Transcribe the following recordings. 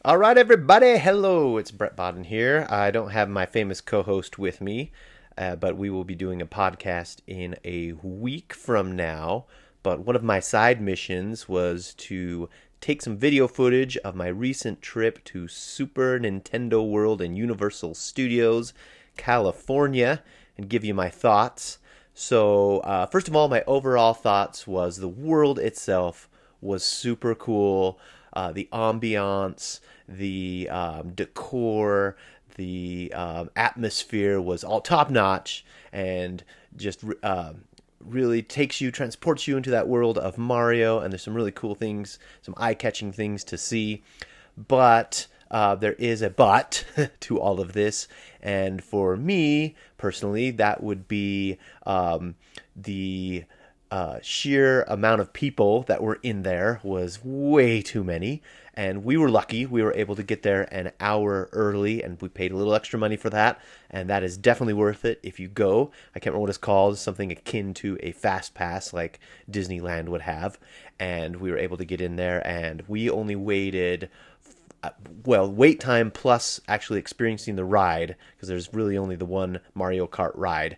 All right, everybody. Hello, it's Brett Bodden here. I don't have my famous co-host with me, but we will be doing a podcast in a week from now. But one of my side missions was to take some video footage of my recent trip to Super Nintendo World and Universal Studios, California, and give you my thoughts. So, first of all, my overall thoughts was the world itself was super cool. The ambiance, the decor, the atmosphere was all top notch, and just really transports you into that world of Mario. And there's some really cool things, some eye-catching things to see. But there is a but to all of this, and for me personally, that would be the sheer amount of people that were in there was way too many. And we were lucky. We were able to get there an hour early, and we paid a little extra money for that. And that is definitely worth it if you go. I can't remember what it's called, something akin to a fast pass like Disneyland would have. And we were able to get in there, and we only waited, well, wait time plus actually experiencing the ride, because there's really only the one Mario Kart ride.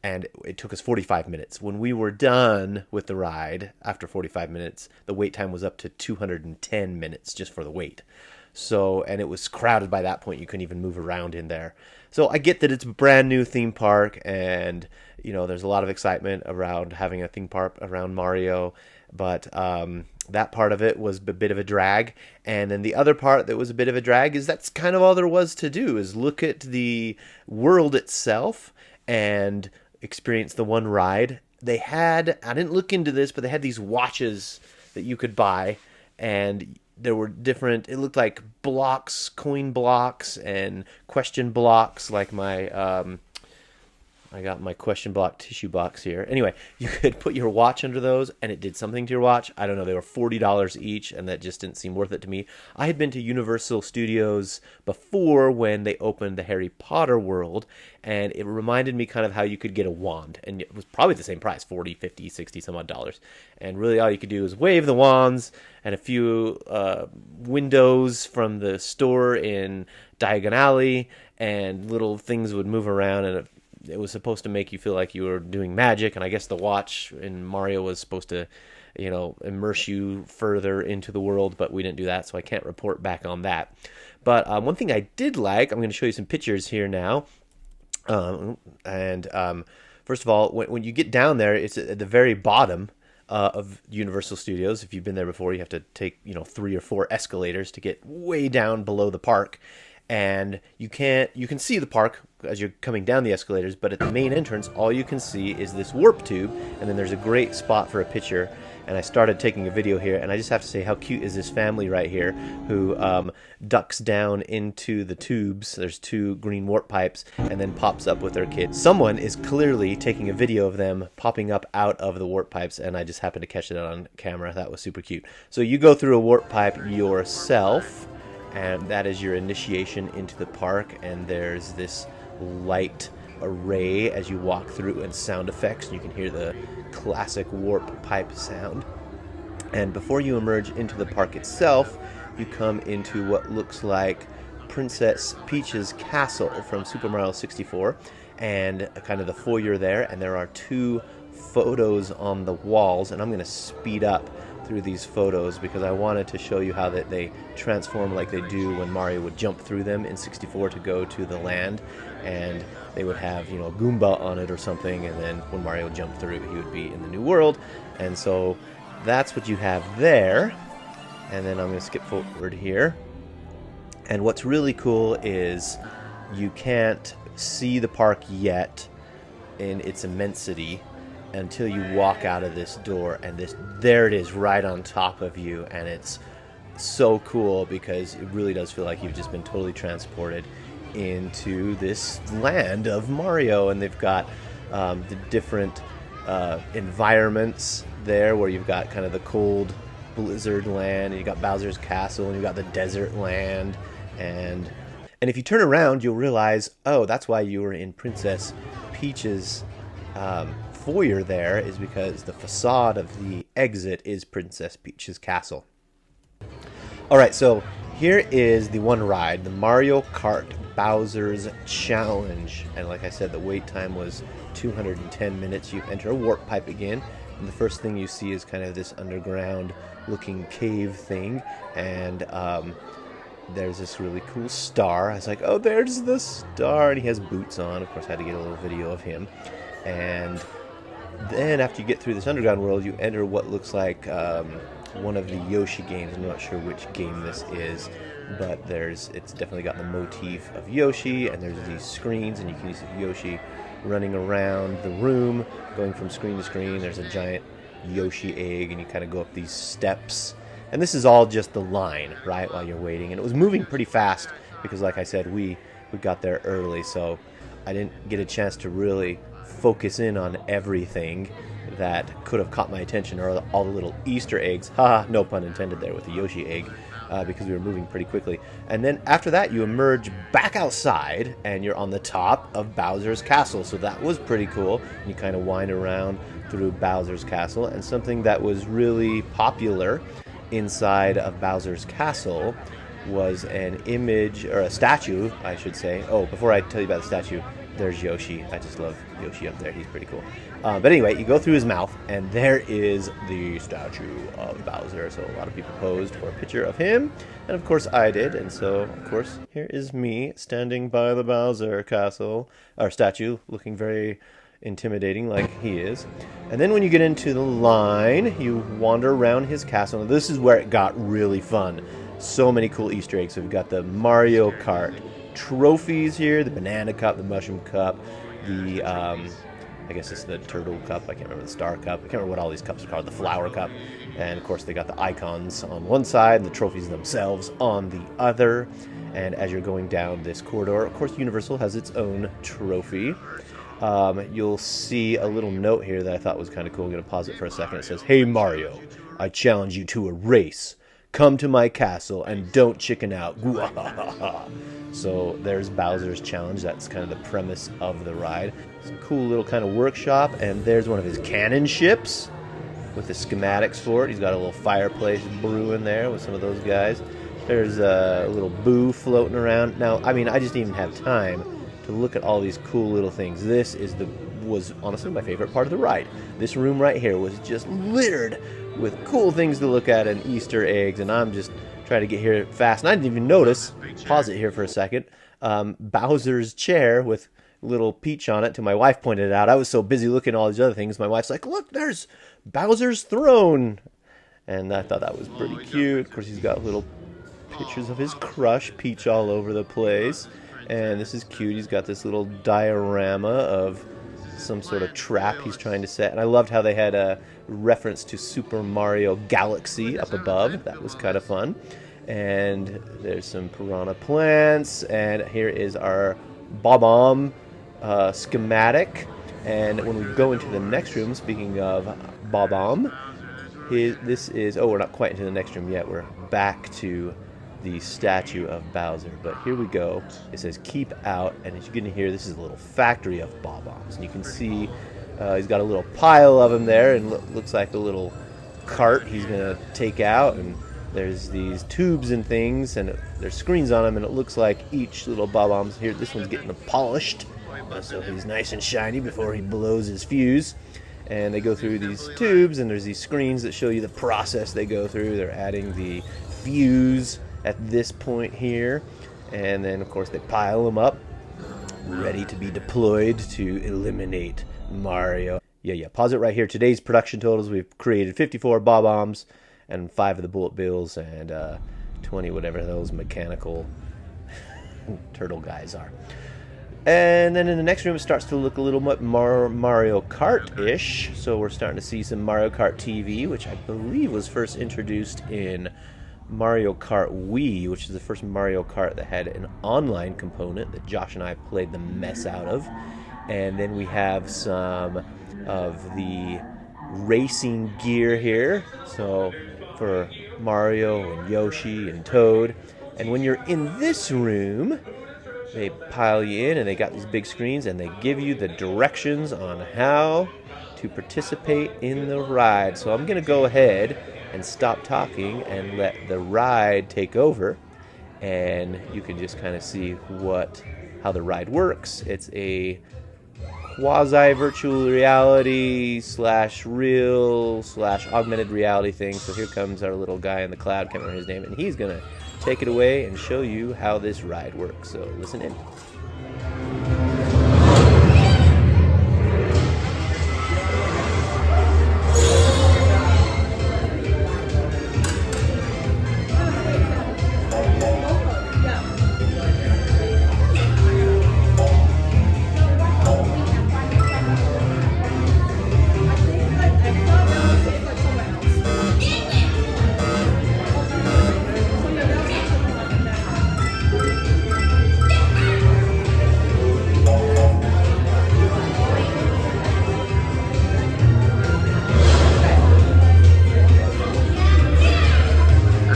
And it took us 45 minutes. When we were done with the ride, after 45 minutes, the wait time was up to 210 minutes just for the wait. So, and it was crowded by that point. You couldn't even move around in there. So I get that it's a brand new theme park, and, you know, there's a lot of excitement around having a theme park around Mario. But that part of it was a bit of a drag. And then the other part that was a bit of a drag is that's kind of all there was to do, is look at the world itself and experience the one ride. They had, I didn't look into this, but they had these watches that you could buy, and there were different, it looked like blocks, coin blocks and question blocks, like I got my question block tissue box here. Anyway, you could put your watch under those, and it did something to your watch. I don't know, they were $40 each, and that just didn't seem worth it to me. I had been to Universal Studios before when they opened the Harry Potter world, and it reminded me kind of how you could get a wand, and it was probably the same price, 40, 50, 60 some odd dollars. And really all you could do is wave the wands, and a few windows from the store in Diagon Alley, and little things would move around, and it was supposed to make you feel like you were doing magic. And I guess the watch in Mario was supposed to, you know, immerse you further into the world, but we didn't do that, so I can't report back on that. But one thing I did like, I'm going to show you some pictures here now. First of all, when you get down there, it's at the very bottom of Universal Studios. If you've been there before, you have to take, 3 or 4 escalators to get way down below the park. And you can see the park as you're coming down the escalators, but at the main entrance, all you can see is this warp tube, and then there's a great spot for a picture. And I started taking a video here, and I just have to say, how cute is this family right here who ducks down into the tubes. There's 2 green warp pipes, and then pops up with their kid. Someone is clearly taking a video of them popping up out of the warp pipes, and I just happened to catch it on camera. That was super cute. So you go through a warp pipe yourself, and that is your initiation into the park. And there's this light array as you walk through, and sound effects, and you can hear the classic warp pipe sound. And before you emerge into the park itself, you come into what looks like Princess Peach's castle from Super Mario 64, and kind of the foyer there. And there are 2 photos on the walls, and I'm going to speed up through these photos because I wanted to show you how that they transform like they do when Mario would jump through them in 64 to go to the land, and they would have, Goomba on it or something, and then when Mario jumped through, he would be in the new world. And so that's what you have there. And then I'm going to skip forward here. And what's really cool is you can't see the park yet in its immensity until you walk out of this door, and there it is right on top of you. And it's so cool because it really does feel like you've just been totally transported into this land of Mario. And they've got the different environments there, where you've got kind of the cold blizzard land, and you got Bowser's castle, and you got the desert land. And if you turn around, you'll realize, oh, that's why you were in Princess Peach's foyer there, is because the facade of the exit is Princess Peach's castle. All right, so Here is the one ride, the Mario Kart Bowser's Challenge. And like I said, the wait time was 210 minutes. You enter a warp pipe again, and the first thing you see is kind of this underground looking cave thing. And there's this really cool star. I was like, oh, there's the star. And he has boots on. Of course, I had to get a little video of him. And then after you get through this underground world, you enter what looks like one of the Yoshi games. I'm not sure which game this is, but it's definitely got the motif of Yoshi, and there's these screens, and you can see Yoshi running around the room, going from screen to screen. There's a giant Yoshi egg, and you kind of go up these steps. And this is all just the line, right, while you're waiting. And it was moving pretty fast because, like I said, we got there early, so I didn't get a chance to really focus in on everything that could have caught my attention, or all the little Easter eggs. Haha, no pun intended there with the Yoshi egg, because we were moving pretty quickly. And then after that, you emerge back outside, and you're on the top of Bowser's Castle. So that was pretty cool. You kind of wind around through Bowser's Castle, and something that was really popular inside of Bowser's Castle was an image, or a statue, I should say. Oh, before I tell you about the statue, there's Yoshi. I just love Yoshi up there. He's pretty cool. But anyway, you go through his mouth, and there is the statue of Bowser. So a lot of people posed for a picture of him, and of course I did. And so, of course, here is me standing by the Bowser Castle, or statue, looking very intimidating like he is. And then when you get into the line, you wander around his castle. And this is where it got really fun. So many cool Easter eggs. So we've got the Mario Kart trophies here, the banana cup, the mushroom cup, the I guess it's the turtle cup, I can't remember, the star cup, I can't remember what all these cups are called, the flower cup, and of course they got the icons on one side, the trophies themselves on the other. And as you're going down this corridor, of course Universal has its own trophy. You'll see a little note here that I thought was kind of cool. I'm going to pause it for a second. It says, "Hey Mario, I challenge you to a race. Come to my castle and don't chicken out." So there's Bowser's Challenge. That's kind of the premise of the ride. It's a cool little kind of workshop, and there's one of his cannon ships with the schematics for it. He's got a little fireplace brewing there with some of those guys. There's a little Boo floating around. Now, I mean, I just didn't even have time to look at all these cool little things. This was honestly my favorite part of the ride. This room right here was just littered with cool things to look at and Easter eggs, and I'm just trying to get here fast. And I didn't even notice, pause it here for a second, Bowser's chair with little Peach on it till my wife pointed it out. I was so busy looking at all these other things, my wife's like, "Look, there's Bowser's throne." And I thought that was pretty cute. Of course, he's got little pictures of his crush, Peach, all over the place. And this is cute. He's got this little diorama of some sort of trap he's trying to set. And I loved how they had a reference to Super Mario Galaxy up above. That was kind of fun. And there's some piranha plants. And here is our Bob-omb schematic. And when we go into the next room, speaking of Bob-omb, this is... Oh, we're not quite into the next room yet. We're back to the statue of Bowser, but here we go. It says "keep out," and as you can hear, this is a little factory of Bob-ombs, and you can see he's got a little pile of them there, and looks like a little cart he's gonna take out. And there's these tubes and things, and there's screens on them, and it looks like each little Bob-ombs here. This one's getting polished, so he's nice and shiny before he blows his fuse. And they go through these tubes, and there's these screens that show you the process they go through. They're adding the fuse at this point here, and then of course they pile them up ready to be deployed to eliminate Mario. Yeah, pause it right here. Today's production totals: we've created 54 Bob-ombs and 5 of the Bullet Bills and 20 whatever those mechanical turtle guys are. And then in the next room it starts to look a little more Mario Kart-ish. So we're starting to see some Mario Kart TV, which I believe was first introduced in Mario Kart Wii, which is the first Mario Kart that had an online component that Josh and I played the mess out of. And then we have some of the racing gear here, so for Mario and Yoshi and Toad. And when you're in this room, they pile you in, and they got these big screens, and they give you the directions on how to participate in the ride. So I'm going to go ahead and stop talking and let the ride take over. and you can just kind of see how the ride works. It's a quasi virtual reality slash real slash augmented reality thing. So here comes our little guy in the cloud, can't remember his name, and he's gonna take it away and show you how this ride works. So listen in.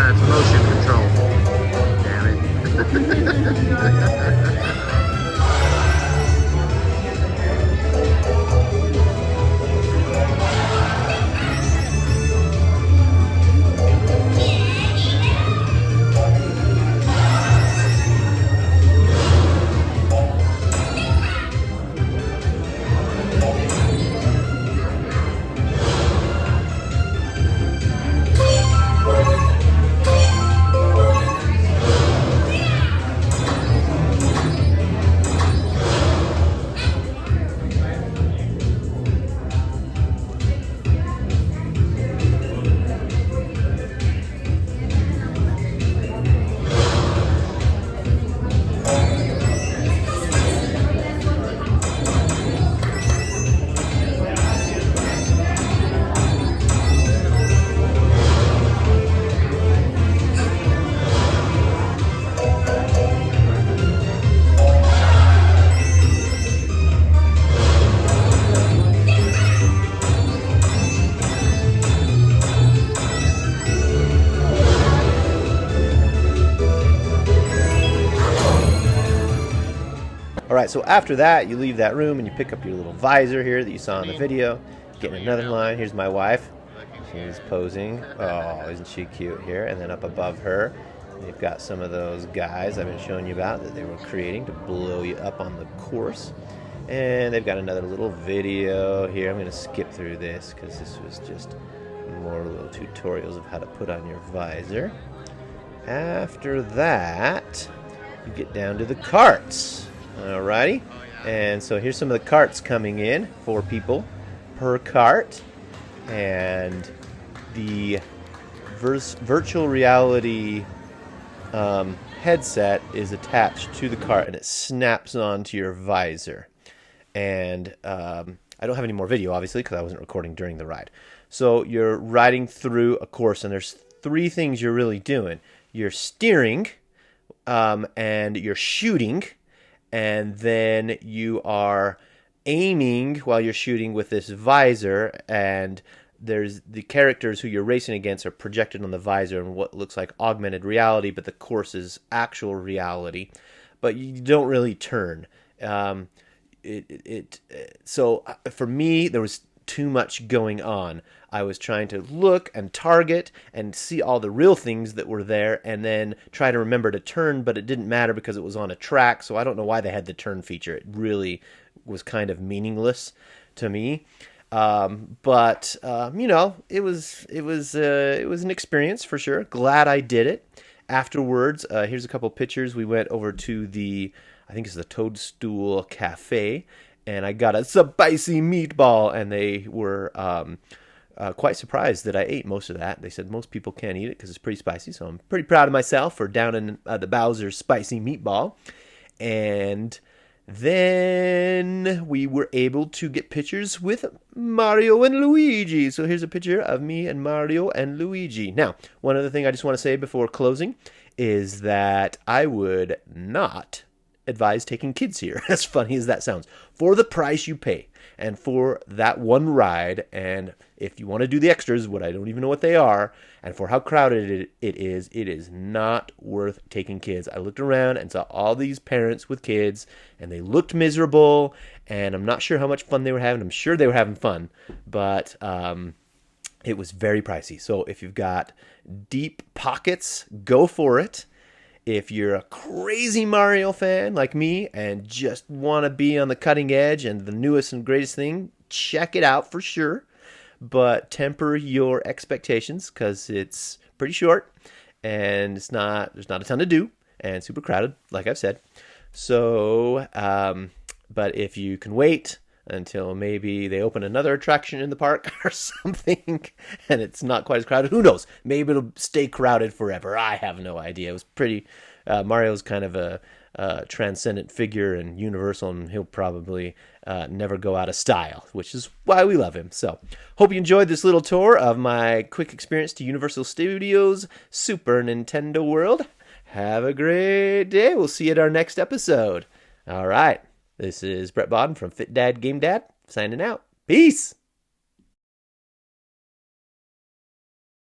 It's motion control. Damn it. All right, so after that, you leave that room and you pick up your little visor here that you saw in the video. Get in another line. Here's my wife. She's posing. Oh, isn't she cute here? And then up above her, they've got some of those guys I've been showing you about that they were creating to blow you up on the course. And they've got another little video here. I'm going to skip through this because this was just more little tutorials of how to put on your visor. After that, you get down to the carts. Alrighty, and so here's some of the carts coming in, 4 people per cart, and the virtual reality headset is attached to the cart and it snaps onto your visor. And I don't have any more video, obviously, because I wasn't recording during the ride. So you're riding through a course, and there's 3 things you're really doing. You're steering, and you're shooting, and then you are aiming while you're shooting with this visor, and there's the characters who you're racing against are projected on the visor in what looks like augmented reality, but the course is actual reality. But you don't really turn. So for me, there was too much going on. I was trying to look and target and see all the real things that were there and then try to remember to turn, but it didn't matter because it was on a track, so I don't know why they had the turn feature. It really was kind of meaningless to me. But you know, it was an experience for sure. Glad I did it. Afterwards, here's a couple pictures. We went over to I think it's the Toadstool Cafe, and I got a spicy meatball, and they were quite surprised that I ate most of that. They said most people can't eat it because it's pretty spicy, so I'm pretty proud of myself for downing the Bowser spicy meatball. And then we were able to get pictures with Mario and Luigi. So here's a picture of me and Mario and Luigi. Now, one other thing I just want to say before closing is that I would not advise taking kids here, as funny as that sounds, for the price you pay and for that one ride. And if you want to do the extras, what I don't even know what they are, and for how crowded it is not worth taking kids. I looked around and saw all these parents with kids, and they looked miserable, and I'm not sure how much fun they were having. I'm sure they were having fun, but it was very pricey. So if you've got deep pockets, go for it. If you're a crazy Mario fan like me and just want to be on the cutting edge and the newest and greatest thing, check it out for sure. But temper your expectations because it's pretty short and there's not a ton to do and super crowded, like I've said. So, but if you can wait until maybe they open another attraction in the park or something and it's not quite as crowded, who knows? Maybe it'll stay crowded forever. I have no idea. It was pretty, Mario's kind of a transcendent figure and universal, and he'll probably never go out of style, which is why we love him. So, hope you enjoyed this little tour of my quick experience to Universal Studios Super Nintendo World. Have a great day. We'll see you at our next episode. All right. This is Brett Bodden from Fit Dad Game Dad signing out. Peace.